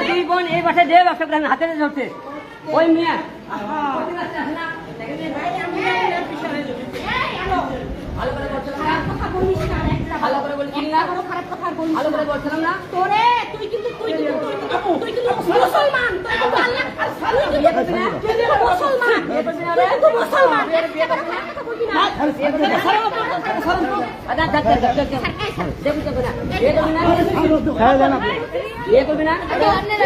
দুই বোন এই বাসায় দিয়ে ব্যবসা করে হাতে ধরছে ওই মেয়ে ভালো করে বলছিলাম না খারাপ কথা ভালো করে বলছিলাম না তোরে তুই কিন্তু মুসলমান তুই কিন্তু আল্লাহ তুই কিন্তু মুসলমান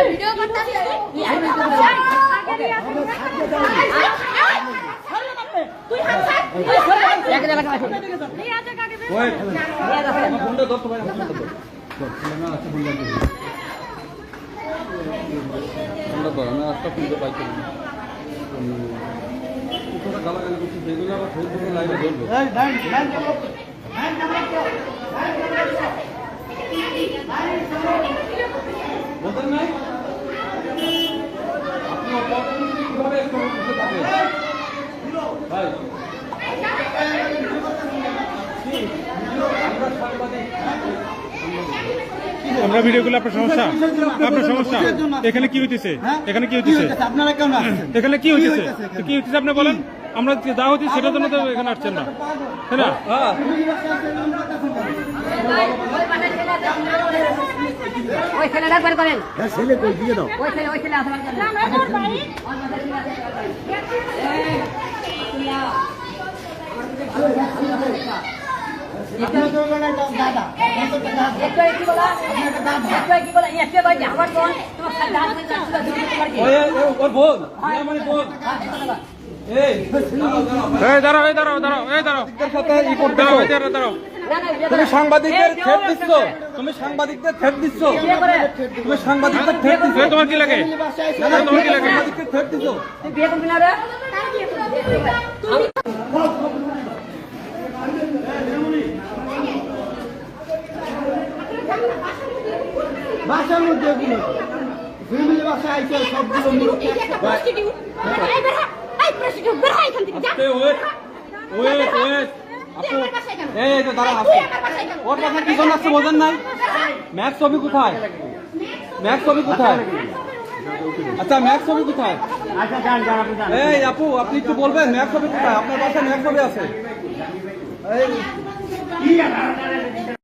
ভিডিও করতে তুই আমরা ভিডিও করলে আপনার সমস্যা এখানে কি হইতেছে এখানে কি হইতেছে আপনারা কেমন এখানে কি হইতেছে কি হইতেছে আপনি বলেন আমরা যা হচ্ছে সেটার জন্য তো এখানে আসছেন না তাই না ওই ছেলেটা বের করেন ছেলে কই দিয়ে দাও ওই ছেলে আসবার জন্য তুমি সাংবাদিকদের থ্রেট দিচ্ছ তুমি সাংবাদিকদের থ্রেট দিচ্ছ তোমার কি লাগে তোমার কি লাগে সাংবাদিকদের থ্রেট দিচ্ছ বিয়ে করবি না রে বাসার মধ্যে ফ্যামিলি বাসা আইছে সবগুলো ওর কথা কি জন্য আসছে বোঝেন নাই ম্যাক্স ছবি কোথায় আচ্ছা ম্যাক্স ছবি কোথায় এই আপু আপনি একটু বলবেন ম্যাক্স ছবি কোথায় আপনার বাসায় ম্যাক্স ছবি আছে